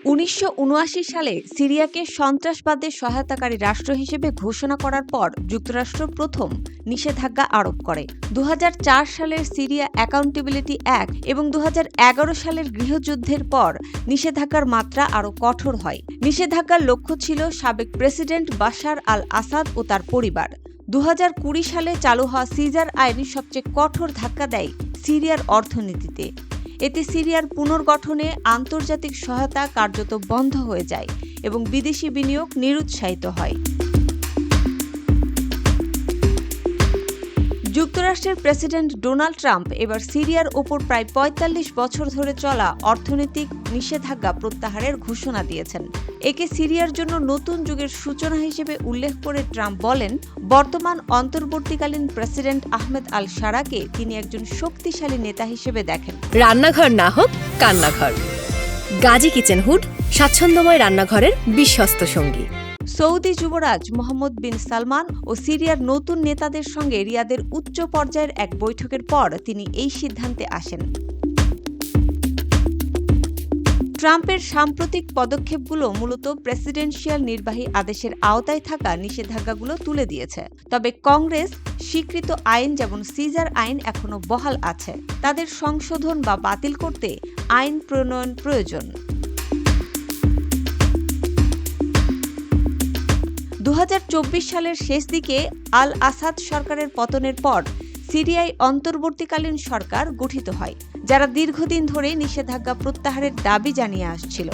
১৯৭৯ সালে সিরিয়াকে সন্ত্রাসবাদের সহায়তাকারী রাষ্ট্র হিসেবে ঘোষণা করার পর যুক্তরাষ্ট্র প্রথম নিষেধাজ্ঞা আরোপ করে। ২০০৪ সালের সিরিয়া অ্যাকাউন্টেবিলিটি অ্যাক্ট এবং ২০১১ সালের গৃহযুদ্ধের পর নিষেধাজ্ঞার মাত্রা আরও কঠোর হয়। নিষেধাজ্ঞার লক্ষ্য ছিল সাবেক প্রেসিডেন্ট বাশার আল আসাদ ও তার পরিবার। ২০২০ সালে চালু হওয়া সিজার আইন সবচেয়ে কঠোর ধাক্কা দেয় সিরিয়ার অর্থনীতিতে। এতে সিরিয়ার পুনর্গঠনে আন্তর্জাতিক সহায়তা কার্যত বন্ধ হয়ে যায় এবং বিদেশি বিনিয়োগ নিরুৎসাহিত হয়। যুক্তরাষ্ট্রের প্রেসিডেন্ট ডোনাল্ড ট্রাম্প এবার সিরিয়ার ওপর প্রায় ৪৫ বছর ধরে চলা অর্থনৈতিক নিষেধাজ্ঞা প্রত্যাহারের ঘোষণা দিয়েছেন। একে সিরিয়ার জন্য নতুন যুগের সূচনা হিসেবে উল্লেখ করে ট্রাম্প বলেন, বর্তমান অন্তর্বর্তীকালীন প্রেসিডেন্ট আহমেদ আল শারাকে তিনি একজন শক্তিশালী নেতা হিসেবে দেখেন। রান্নাঘর না হোক কান্নাঘর, গাজী কিচেন হুড স্বাচ্ছন্দ্যময় রান্নাঘরের বিশ্বস্ত সঙ্গী। সৌদি যুবরাজ মোহাম্মদ বিন সালমান ও সিরিয়ার নতুন নেতাদের সঙ্গে রিয়াদের উচ্চ পর্যায়ের এক বৈঠকের পর তিনি এই সিদ্ধান্তে আসেন। ট্রাম্পের সাম্প্রতিক পদক্ষেপগুলো মূলত প্রেসিডেন্সিয়াল নির্বাহী আদেশের আওতায় থাকা নিষেধাজ্ঞাগুলো তুলে দিয়েছে। তবে কংগ্রেস স্বীকৃত আইন যেমন সিজার আইন এখনো বহাল আছে। তাদের সংশোধন বা বাতিল করতে আইন প্রণয়ন প্রয়োজন। ২০২৪ সালের শেষ দিকে আল আসাদ সরকারের পতনের পর সিরিয়ায় অন্তর্বর্তীকালীন সরকার গঠিত হয়, যারা দীর্ঘদিন ধরে নিষেধাজ্ঞা প্রত্যাহারের দাবি জানিয়ে আসছিল।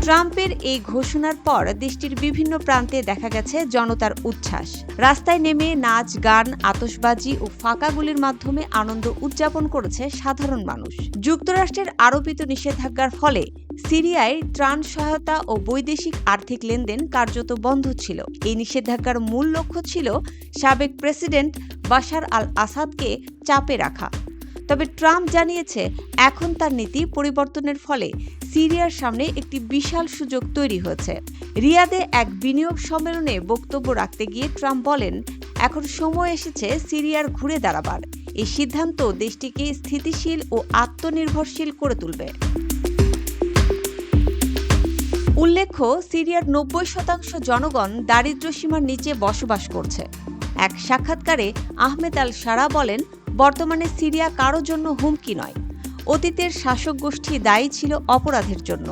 ট্রাম্পের এই ঘোষণার পর দেশটির বিভিন্ন প্রান্তে দেখা গেছে জনতার উচ্ছ্বাস। রাস্তায় নেমে নাচ, গান, আতশবাজি ও ফাঁকা গুলির মাধ্যমে আনন্দ উদযাপন করেছে সাধারণ মানুষ। যুক্তরাষ্ট্রের আরোপিত নিষেধাজ্ঞার ফলে সিরিয়ায় ত্রাণ সহায়তা ও বৈদেশিক আর্থিক লেনদেন কার্যত বন্ধ ছিল। এই নিষেধাজ্ঞার মূল লক্ষ্য ছিল সাবেক প্রেসিডেন্ট বাশার আল আসাদকে চাপে রাখা। তবে ট্রাম্প জানিয়েছে, এখন তার নীতি পরিবর্তনের ফলে সিরিয়ার সামনে একটি বিশাল সুযোগ তৈরি হয়েছে। রিয়াদে এক বিনিয়োগ সম্মেলনে বক্তব্য রাখতে গিয়ে ট্রাম্প বলেন, এখন সময় এসেছে সিরিয়ার ঘুরে দাঁড়াবার। এই সিদ্ধান্ত দেশটিকে স্থিতিশীল ও আত্মনির্ভরশীল করে তুলবে। উল্লেখ্য, সিরিয়ার ৯০% জনগণ দারিদ্র্যসীমার নিচে বসবাস করছে। এক সাক্ষাৎকারে আহমেদ আল শারা বলেন, বর্তমানে সিরিয়া কারো জন্য হুমকি নয়। অতীতের শাসক গোষ্ঠী দায়ী ছিল অপরাধের জন্য।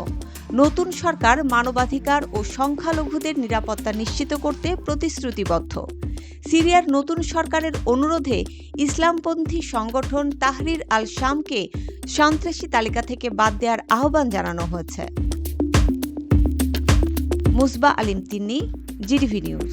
নতুন সরকার মানবাধিকার ও সংখ্যালঘুদের নিরাপত্তা নিশ্চিত করতে প্রতিশ্রুতিবদ্ধ। সিরিয়ার নতুন সরকারের অনুরোধে ইসলামপন্থী সংগঠন তাহরির আল শামকে সন্ত্রাসী তালিকা থেকে বাদ দেওয়ার আহ্বান জানানো হয়েছে। মুসবা আলিম তিন্নি, জিটিভি নিউজ।